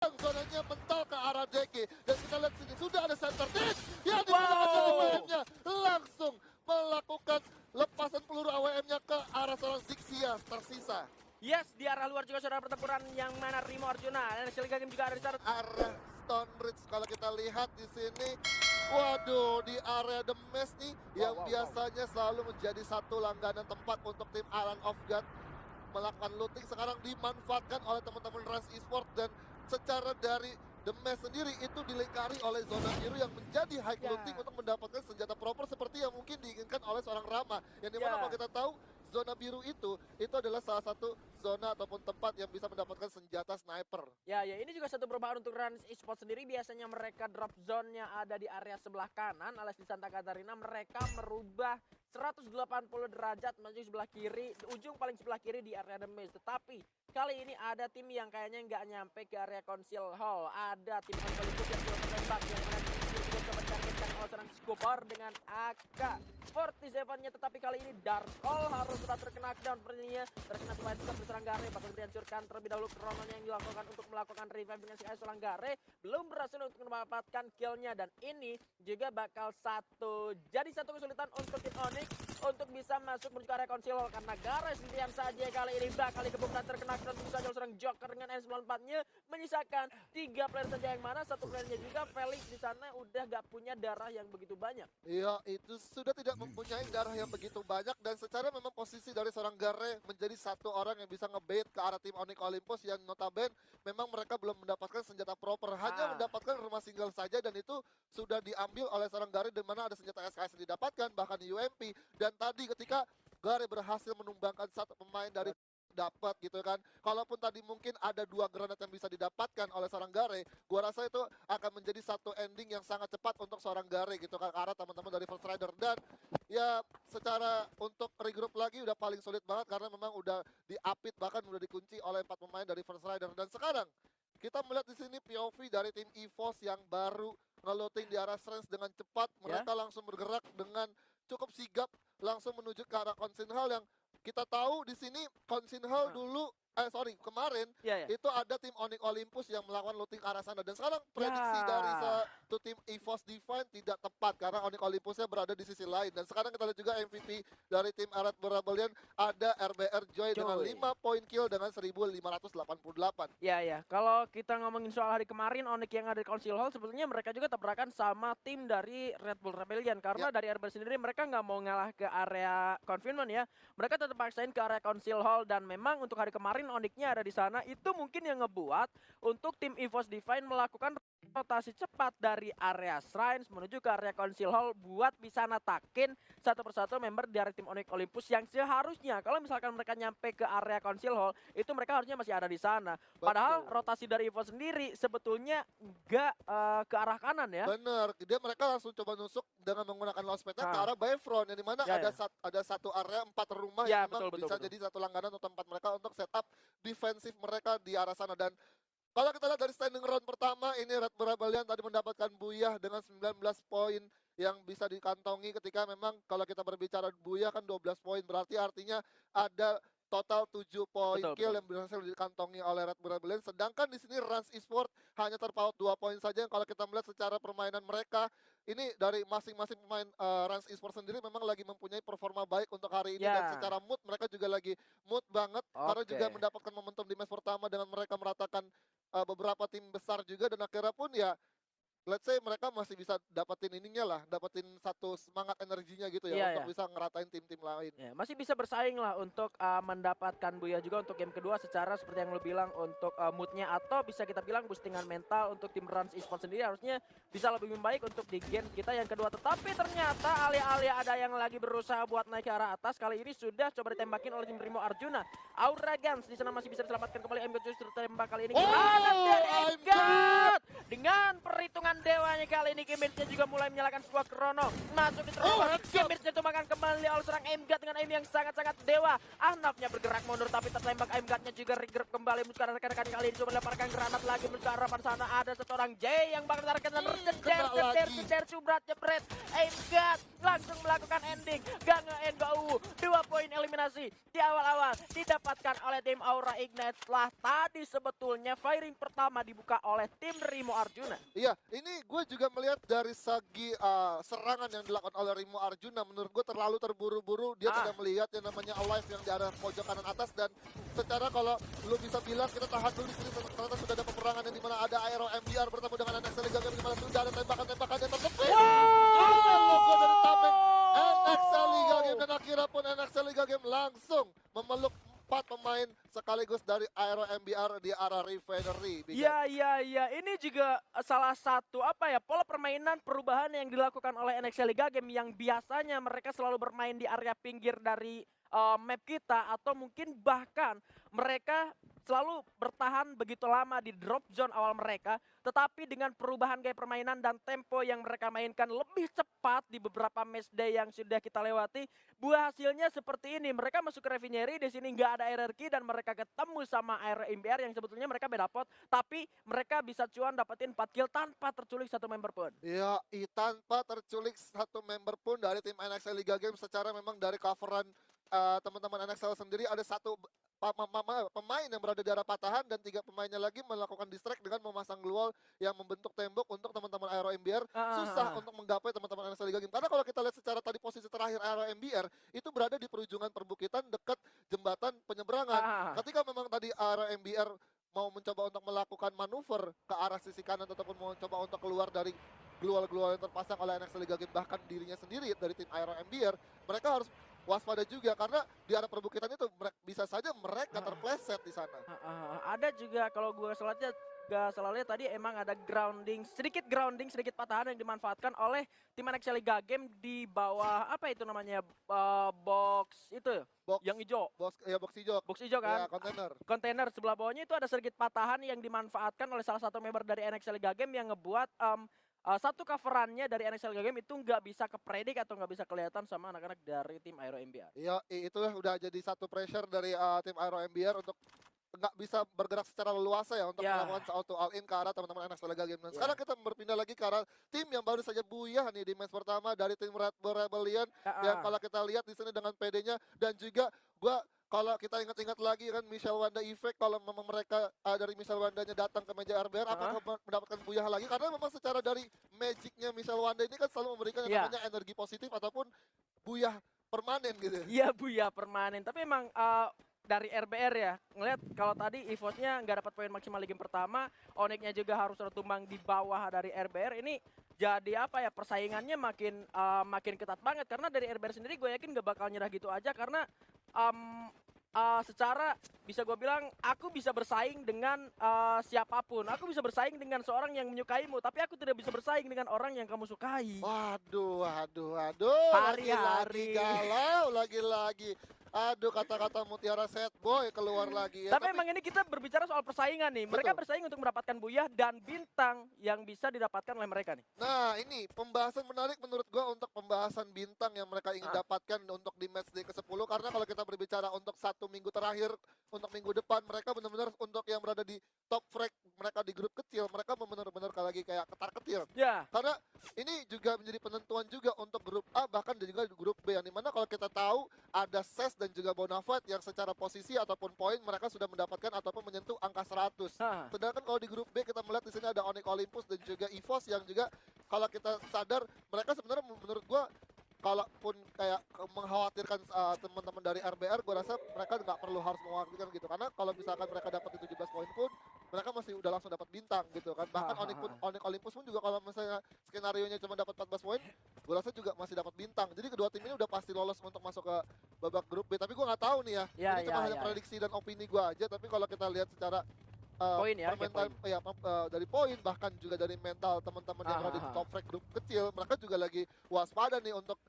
sekarang zonanya mental ke arah DG. Dan kita lihat sini sudah ada center team yang digunakan oleh AWM-nya. Langsung melakukan lepasan peluru AWM-nya ke arah seorang Zixia tersisa. Yes, di arah luar juga sudah pertempuran yang mana Rimo Arjuna dan Siliga Game juga ada di sana. Arah Stone Ridge kalau kita lihat di sini, waduh, di area The Mess nih yang biasanya selalu menjadi satu langganan tempat untuk tim Island of God melakukan looting sekarang dimanfaatkan oleh teman-teman Rans Esports, dan secara dari The Mess sendiri itu dilingkari oleh zona biru yang menjadi high looting untuk mendapatkan senjata proper seperti yang mungkin diinginkan oleh seorang Rama, yang dimana kalau kita tahu zona biru itu adalah salah satu zona ataupun tempat yang bisa mendapatkan senjata sniper. Ya, ini juga satu perubahan untuk Rans Esports sendiri. Biasanya mereka drop zone-nya ada di area sebelah kanan alias di Santa Catarina. Mereka merubah 180 derajat menuju sebelah kiri, ujung paling sebelah kiri di area The Maze. Tetapi kali ini ada tim yang kayaknya nggak nyampe ke area Council Hall. Ada tim Olympus yang sudah tertembak, yang mana juga coba ditargetkan oleh seorang Scobar dengan AK-47-nya. Tetapi kali ini Dark Hall harus sudah terkena knockdown sepertinya. Terkena sebagai tetap diserang Gare, bakal dihancurkan terlebih dahulu. Kerononnya yang dilakukan untuk melakukan revive dengan si seorang Gare belum berhasil untuk mendapatkan killnya, dan ini juga bakal jadi satu kesulitan untuk tim Onyx untuk bisa masuk menuju ke area Council Hall, karena Gare sendirian saja kali ini bakal dikebuk dan terkena knockdown tentu saja seorang Joker dengan S94-nya, menyisakan 3 player saja, yang mana satu playernya juga Felix di sana udah gak punya darah yang begitu banyak. Iya, itu sudah tidak mempunyai darah yang begitu banyak, dan secara memang posisi dari seorang Gare menjadi satu orang yang bisa ngebait ke arah tim Onyx Olympus yang notabene memang mereka belum mendapatkan senjata proper, hanya mendapatkan rumah single saja, dan itu sudah diambil oleh seorang Gare di mana ada senjata SKS yang didapatkan, bahkan UMP. Dan tadi ketika Gare berhasil menumbangkan satu pemain dari dapat gitu kan, kalaupun tadi mungkin ada 2 granat yang bisa didapatkan oleh seorang Gare, gua rasa itu akan menjadi satu ending yang sangat cepat untuk seorang Gare gitu kan, ke arah teman-teman dari First Rider. Dan ya secara untuk regroup lagi udah paling sulit banget karena memang udah diapit, bahkan udah dikunci oleh 4 pemain dari First Rider. Dan sekarang kita melihat di sini POV dari tim EVOS yang baru ngeloting di arah Strange dengan cepat. Mereka langsung bergerak dengan cukup sigap langsung menuju ke arah Consin Hall, yang kita tahu di sini Consin Hall dulu kemarin itu ada tim Onyx Olympus yang melakukan looting ke arah sana, dan sekarang prediksi dari satu tim EVOS Divine tidak tepat karena Onyx Olympusnya berada di sisi lain. Dan sekarang kita lihat juga MVP dari tim Red Bull Rebellion ada RBR Joy dengan 5 poin kill dengan 1588. Ya, kalau kita ngomongin soal hari kemarin Onyx yang ada di Council Hall, sebetulnya mereka juga tabrakan sama tim dari Red Bull Rebellion, karena dari RBR sendiri mereka nggak mau ngalah ke area confinement ya. Mereka tetap paksain ke area Council Hall, dan memang untuk hari kemarin Onyx-nya ada di sana, itu mungkin yang ngebuat untuk tim EVOS Divine melakukan rotasi cepat dari area Shrines menuju ke area Council Hall buat bisa natakin satu persatu member dari tim Onyx Olympus yang seharusnya kalau misalkan mereka nyampe ke area Council Hall itu mereka harusnya masih ada di sana. Padahal rotasi dari EVOS sendiri sebetulnya nggak ke arah kanan ya. Bener, mereka langsung coba nusuk dengan menggunakan launchpad-nya ke arah Bayfront, yang dimana ada satu area 4 rumah yang memang bisa jadi satu langganan untuk tempat mereka untuk setup defensif mereka di arah sana. Dan kalau kita lihat dari standing round pertama, ini Red Bull Rebellion tadi mendapatkan Buyah dengan 19 poin yang bisa dikantongi, ketika memang kalau kita berbicara Buyah kan 12 poin, berarti artinya ada total 7 poin kill yang berhasil dikantongi oleh Red Bull Rebellion. Sedangkan di sini Rans Esports hanya terpaut 2 poin saja. Kalau kita melihat secara permainan mereka, ini dari masing-masing pemain Rans Esports sendiri memang lagi mempunyai performa baik untuk hari ini. Dan secara mood mereka juga lagi mood banget, karena juga mendapatkan momentum di match pertama dengan mereka meratakan beberapa tim besar juga, dan akhirnya pun ya let's say mereka masih bisa dapetin dapetin satu semangat energinya gitu ya, untuk bisa ngeratain tim-tim lain. Masih bisa bersaing lah untuk mendapatkan Buya juga untuk game kedua, secara seperti yang lo bilang untuk moodnya atau bisa kita bilang boostingan mental untuk tim Rans Esports sendiri harusnya bisa lebih baik untuk di game kita yang kedua. Tetapi ternyata alih-alih ada yang lagi berusaha buat naik ke arah atas, kali ini sudah coba ditembakin oleh tim Rimo Arjuna. Aura Guns di sana masih bisa diselamatkan kembali. MG justru tertembak kali ini. Granat dari Ingat dengan perhitungan perhitungan dewanya kali ini. Kimirnya juga mulai menyalakan sebuah krono. Masuk di headshot. Kimirnya tumbangkan kembali oleh seorang Aimgat dengan aim yang sangat-sangat dewa. Anapnya bergerak mundur tapi tertembak. Aimgatnya juga regrip kembali menuju ke arah rekan-rekan kali ini. Coba melemparkan granat lagi menuju ke arah sana. Ada seorang J yang bakal menarik dan ceder jebret. Aimgat langsung melakukan ending. Gak nge-end bau. 2 poin eliminasi di awal-awal didapatkan oleh tim Aura Ignite. Setelah tadi sebetulnya firing pertama dibuka oleh tim Rimo Arjuna. Iya, ini gue juga melihat dari segi serangan yang dilakukan oleh Rimo Arjuna. Menurut gue terlalu terburu-buru. Dia tidak melihat yang namanya Alive yang di arah pojok kanan atas. Dan secara kalau lu bisa bilang kita tahan dulu di sini. Ternyata sudah ada peperangan yang dimana ada Aero MBR bertemu dengan NXL Liga Game. Dimana sudah ada tembakan-tembakan yang tertepis. Ada logo dari Tameng NXL Liga Game. Dan akhirnya pun NXL Liga Game langsung memeluk 4 pemain sekaligus dari Aero MBR di arah Refinery. Iya. Ini juga salah satu pola permainan perubahan yang dilakukan oleh NXL Liga Game yang biasanya mereka selalu bermain di area pinggir dari map kita atau mungkin bahkan mereka selalu bertahan begitu lama di drop zone awal mereka, tetapi dengan perubahan gaya permainan dan tempo yang mereka mainkan lebih cepat di beberapa match day yang sudah kita lewati, buah hasilnya seperti ini. Mereka masuk ke Refinery, di sini nggak ada RRQ dan mereka ketemu sama Aero MBR yang sebetulnya mereka beda pot, tapi mereka bisa cuan dapetin 4 kill tanpa terculik satu member pun. Ya, tanpa terculik satu member pun dari tim NXL Liga Game. Secara memang dari coveran teman-teman NXL sendiri ada satu pemain yang berada di arah patahan dan 3 pemainnya lagi melakukan distract dengan memasang wall yang membentuk tembok untuk teman-teman Aero MBR. Susah untuk menggapai teman-teman NXL Liga Game. Karena kalau kita lihat secara tadi posisi terakhir Aero MBR itu berada di perujungan perbukitan dekat jembatan penyeberangan. Ketika memang tadi Aero MBR mau mencoba untuk melakukan manuver ke arah sisi kanan ataupun mau mencoba untuk keluar dari glual-glual yang terpasang oleh NXL Liga Game, bahkan dirinya sendiri dari tim Aero MBR, mereka harus waspada juga karena di arah perbukitan itu bisa saja mereka terpleset di sana. Ada juga kalau gue salah lihat tadi emang ada sedikit patahan yang dimanfaatkan oleh tim NXL Liga Game di bawah box itu yang hijau. Box hijau Kan? Ya, Kontainer sebelah bawahnya itu ada sedikit patahan yang dimanfaatkan oleh salah satu member dari NXL Liga Game yang ngebuat satu coverannya dari NXL Liga Game itu nggak bisa kepredik atau nggak bisa kelihatan sama anak-anak dari tim Aero MBR. Iya, itu udah jadi satu pressure dari tim Aero MBR untuk nggak bisa bergerak secara leluasa ya untuk melakukan auto all in ke arah teman-teman NXL Liga Game. Sekarang kita berpindah lagi ke arah tim yang baru saja buyah nih di match pertama dari tim Red Bull Rebellion yang kalau kita lihat di sini dengan PD-nya dan juga kalau kita ingat-ingat lagi kan Michelle Wanda Effect, kalau memang mereka dari Michelle Wandanya datang ke meja RBR apakah mendapatkan buyah lagi, karena memang secara dari magicnya Michelle Wanda ini kan selalu memberikan yang namanya energi positif ataupun buyah permanen gitu. Iya, buyah permanen, tapi emang dari RBR ya, ngeliat kalau tadi EVOS-nya nggak dapat poin maksimal di game pertama, Onyx-nya juga harus tertumbang di bawah dari RBR. Ini jadi persaingannya makin ketat banget, karena dari RBR sendiri gue yakin gak bakal nyerah gitu aja, karena secara bisa gue bilang aku bisa bersaing dengan siapapun, aku bisa bersaing dengan seorang yang menyukaimu, tapi aku tidak bisa bersaing dengan orang yang kamu sukai. Waduh, Hari-hari galau, lagi-lagi. Aduh, kata-kata Mutiara Sad Boy keluar lagi ya. Tapi emang ini kita berbicara soal persaingan nih. Mereka bersaing untuk mendapatkan buyah dan bintang yang bisa didapatkan oleh mereka nih. Nah, ini pembahasan menarik menurut gua untuk pembahasan bintang yang mereka ingin dapatkan untuk di match day ke-10. Karena kalau kita berbicara untuk 1 minggu terakhir, untuk minggu depan, mereka benar-benar untuk yang berada di top frag mereka di grup kecil, mereka benar-benar lagi kayak ketar-ketir. Ya. Karena ini juga menjadi penentuan juga untuk grup A, bahkan juga di grup B. Yang dimana kalau kita tahu ada SES dan juga Bonafide yang secara posisi ataupun poin mereka sudah mendapatkan ataupun menyentuh angka 100. Sedangkan kalau di grup B kita melihat di sini ada Onyx Olympus dan juga EVOS yang juga kalau kita sadar mereka sebenarnya menurut gua kalaupun kayak mengkhawatirkan teman-teman dari RBR, gue rasa mereka nggak perlu harus mengkhawatirkan gitu, karena kalau misalkan mereka dapat di 17 poin pun mereka masih udah langsung dapat bintang gitu kan. Bahkan Onyx Olympus pun juga kalau misalnya skenario nya cuma dapat 14 poin, gue rasa juga masih dapat bintang. Jadi kedua tim ini udah pasti lolos untuk masuk ke babak grup B, tapi gue nggak tahu nih ini cuma hanya prediksi dan opini gue aja. Tapi kalau kita lihat secara poin dari poin, bahkan juga dari mental teman-teman yang berada di top frag grup kecil, mereka juga lagi waspada nih untuk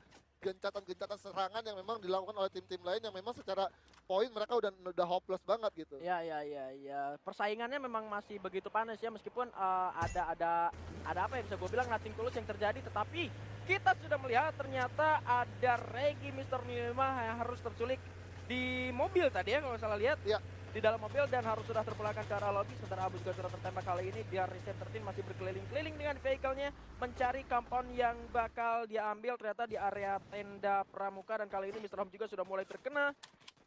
gencatan-gencatan serangan yang memang dilakukan oleh tim-tim lain yang memang secara poin mereka udah hopeless banget gitu. Ya, ya, ya, ya. Persaingannya memang masih begitu panas ya, meskipun ada apa yang bisa gue bilang nothing tulus yang terjadi, tetapi kita sudah melihat ternyata ada Regi Mr. Mima yang harus terculik di mobil tadi ya kalau nggak salah lihat. Iya. Di dalam mobil dan harus sudah terpulangkan ke arah lobby. Sementara Abu juga sudah tertembak kali ini. Dia Reset 13 masih berkeliling-keliling dengan vehicle-nya mencari compound yang bakal dia ambil ternyata di area tenda pramuka, dan kali ini Mr. Home juga sudah mulai terkena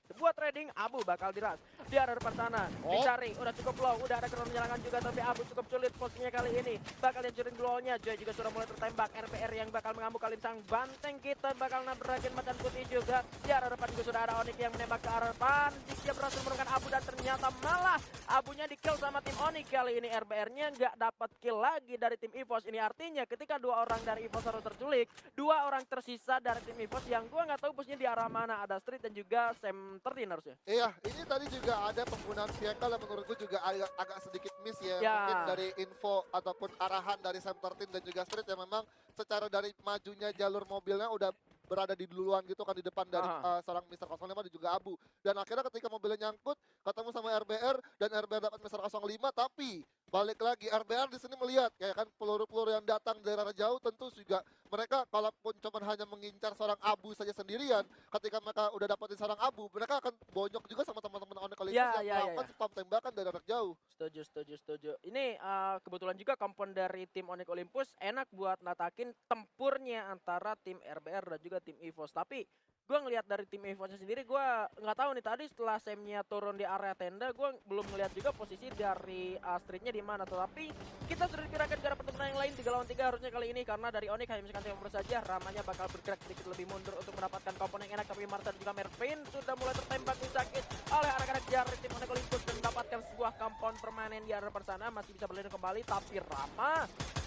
sebuah trading. Abu bakal diras di arah depan sana, dicari, udah cukup low, udah ada keron menyerangan juga, tapi Abu cukup sulit posisinya kali ini, bakal hancurin glownya. Joy juga sudah mulai tertembak, RPR yang bakal mengamuk kali sang banteng kita bakal nabrakin macan putih juga. Di arah depan juga sudah ada Onyx yang menembak ke arah depan, dia berhasil menurunkan Abu dan ternyata malah Abunya di kill sama tim Onyx kali ini. RPR-nya nggak dapat kill lagi dari tim EVOS. Ini artinya ketika 2 orang dari EVOS harus terculik, 2 orang tersisa dari tim EVOS yang gua nggak tahu busnya di arah mana, ada Street dan juga Sam 13 harusnya. Iya, ini tadi juga ada penggunaan vehicle yang menurutku juga agak sedikit miss ya. Ya. Mungkin dari info ataupun arahan dari Sam 13 dan juga Street yang memang secara dari majunya jalur mobilnya udah berada di duluan gitu kan di depan dari seorang Mr. 05 dan juga Abu. Dan akhirnya ketika mobilnya nyangkut ketemu sama RBR dan RBR dapat Mr. 05, tapi balik lagi RBR di sini melihat kayak kan peluru-peluru yang datang dari arah jauh, tentu juga mereka kalaupun cuma hanya mengincar seorang Abu saja sendirian, ketika mereka udah dapetin seorang Abu, mereka akan bonyok juga sama teman-teman Onyx Olympus yang melakukan spam tembakan dari jarak jauh. Setuju. Ini kebetulan juga kompon dari tim Onyx Olympus enak buat natakin tempurnya antara tim RBR dan juga tim EVOS. Tapi gue ngelihat dari tim EVOSnya sendiri, gue nggak tahu nih tadi setelah Samnya turun di area tenda, gue belum ngelihat juga posisi dari Streetnya di mana. Tetapi kita sudah dipirakan ke arah pertempuran yang lain 3 lawan 3 harusnya kali ini, karena dari Onyx hanya misalkan tim saja. Ramanya bakal bergerak sedikit lebih mundur untuk mendapatkan kompon yang enak, tapi Marta dan juga Mervin sudah mulai tertembak sakit oleh anak-anak jari tim Onyx Olympus dan mendapatkan sebuah kompon permanen di arah depan sana. Masih bisa berlindung kembali, tapi Rama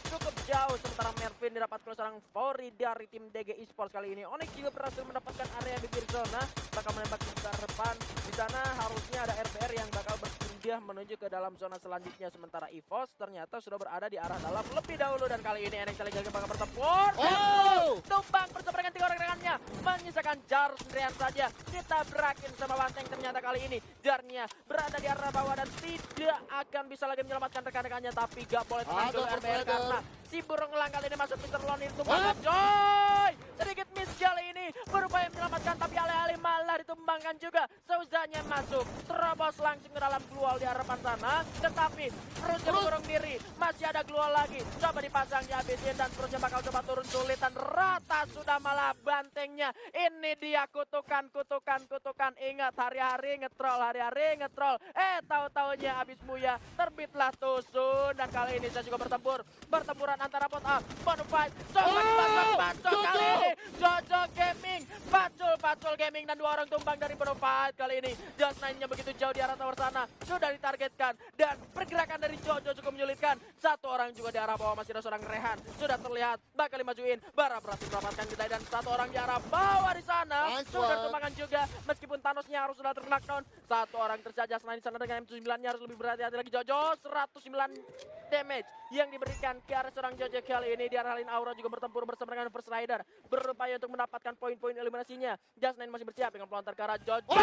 cukup jauh, sementara Mervin didapatkan seorang Fori dari tim DG Esports kali ini. Onyx juga berhasil mendapatkan area bibir zona, bakal menembak ke arah depan. Di sana harusnya ada RPR yang bakal berpindah menuju ke dalam zona selanjutnya, sementara EVOS ternyata sudah berada di arah dalam lebih dahulu, dan kali ini NX lagi bakal bertempur. Tumbang bersama dengan 3 orang rekannya, menyisakan Jar sendirian saja. Kita berakin sama banteng, ternyata kali ini Jarnya berada di arah bawah dan tidak akan bisa lagi menyelamatkan rekan-rekannya, tapi gak boleh tenang dulu RPR karena si burung elang kali ini masuk Mr. Lon itu banget. Joy sedikit miss kali ini, berupaya menyelamatkan tapi alih-alih malah ditumbangkan juga. Seusahanya masuk, terobos langsung ke dalam glual di harapan sana, tetapi perutnya mengurung diri, masih ada glual lagi, coba dipasang dihabisin dan perutnya bakal coba turun sulit dan rata sudah malah bantengnya. Ini dia kutukan, ingat hari-hari ngetrol, tahu-taunya habis buya terbitlah tusun. Dan kali ini saya juga bertempuran antara pot A, Bonafide, coba dipasang kali ini Jojo Gaming, Pacul Gaming, dan 2 orang tumbang dari Bonafide kali ini. Just 9-nya begitu jauh di arah tower sana, sudah ditargetkan dan pergerakan dari Jojo cukup menyulitkan. 1 orang juga di arah bawah, masih ada seorang Rehan, sudah terlihat bakal dimajuin. Bara berhasil mendapatkan kita dan 1 orang di arah bawah di sana sudah tumbangkan juga, meskipun Thanosnya harus sudah terknockdown. 1 orang tersaja selain di sana dengan M79-nya harus lebih berhati-hati lagi. Jojo 109 damage yang diberikan ke arah seorang Jojo kali ini. Di arah lain Aura juga bertempur bersama dengan First Rider, berupaya untuk mendapatkan poin-poin eliminasinya. Just 9 masih bersiap dengan pelontar ke arah Jojo.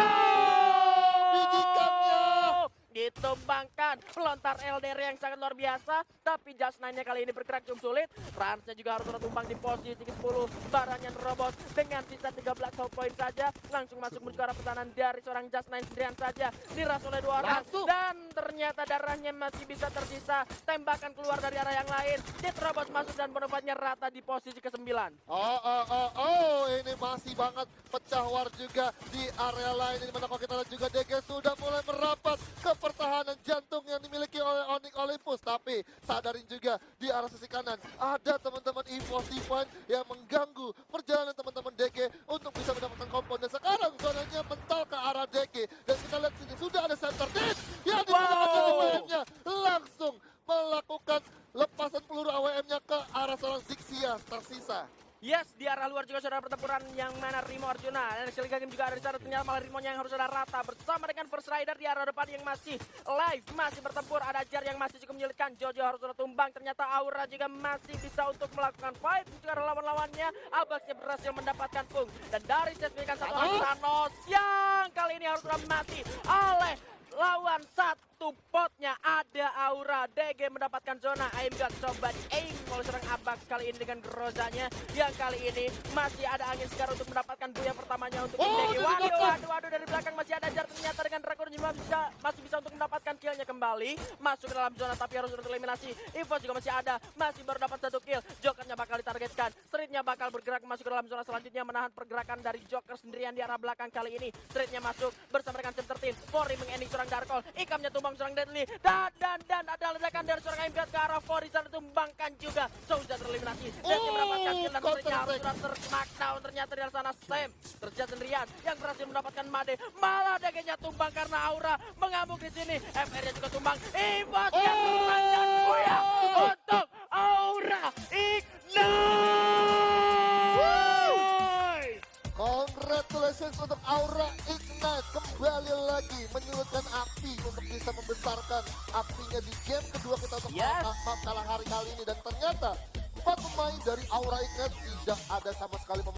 Ditumbangkan pelontar LDR yang sangat luar biasa, tapi Just 9-nya kali ini bergerak cukup sulit. Ransnya juga harus tumbang di posisi 10. Barangnya nerobos dengan sisa 13 hold point saja, langsung masuk menuju ke arah pertahanan dari seorang Just 9 sendirian saja, diras oleh 2 orang dan ternyata darahnya masih bisa tersisa. Tembakan keluar dari arah yang lain, diterobos masuk dan Bonafide-nya rata di posisi ke-9. Ini masih banget pecah war juga di area lain. Ini mana kalau kita lihat juga DG sudah mulai merapat ke pertahanan jantung yang dimiliki oleh Onyx Olympus, tapi sadarin juga di arah sisi kanan ada teman-teman EVOS Divine yang mengganggu perjalanan teman-teman DG untuk bisa mendapatkan kompon, dan sekarang zonanya mental ke arah DG. Dan kita lihat sini sudah ada center dead yang digunakan AWM-nya, langsung melakukan lepasan peluru AWM-nya ke arah seorang Zixia tersisa. Yes, di arah luar juga sudah pertempuran yang mana Rimo Arjuna dan Siliga Game juga ada di sana. Ternyata malah Rimonya yang harus ada rata bersama dengan First Rider di arah depan yang masih live, masih bertempur. Ada Jar yang masih cukup menyulitkan. Jojo harus sudah tumbang. Ternyata Aura juga masih bisa untuk melakukan fight juga lawan-lawannya. Abaxnya berhasil mendapatkan pung dan dari sertifikat satu lagi Thanos yang kali ini harus sudah mati oleh lawan satu potnya. Ada Aura. DG mendapatkan zona. Aim God coba aim oleh seorang Abax kali ini dengan Grozanya yang kali ini masih ada angin segar untuk mendapatkan buaya pertamanya untuk DG. Waduh dari belakang masih ada Jar. Ternyata dengan rekor masih bisa untuk mendapatkan killnya kembali. Masuk ke dalam zona tapi harus tereliminasi. Info juga masih ada. Masih baru dapat 1 kill. Jokernya bakal ditargetkan. Streetnya bakal bergerak masuk ke dalam zona selanjutnya menahan pergerakan dari Joker sendirian di arah belakang kali ini. Streetnya masuk bersama dengan Tim 13. Fori mengending seorang Darkol. Ikamnya tumbang seorang Deadly. Dan ada ledakan dari seorang Impiat ke arah Fori sana tumbangkan juga. Souza tereliminasi. Deadly mendapatkan kill dan streetnya harus sudah ter-smackdown. Ternyata di sana Sam terjat sendirian yang berhasil mendapatkan Made. Malah DG-nya tumbang karena Aura mengamuk di sini. FR-nya juga tumbang. Impiat yang terlanjang buaya untuk Aura Ignite. Congratulations untuk Aura Ignite, kembali lagi menyulutkan api untuk bisa membesarkan apinya di game kedua kita untuk kalah hari kali ini. Dan ternyata 4 pemain dari Aura Ignite tidak ada sama sekali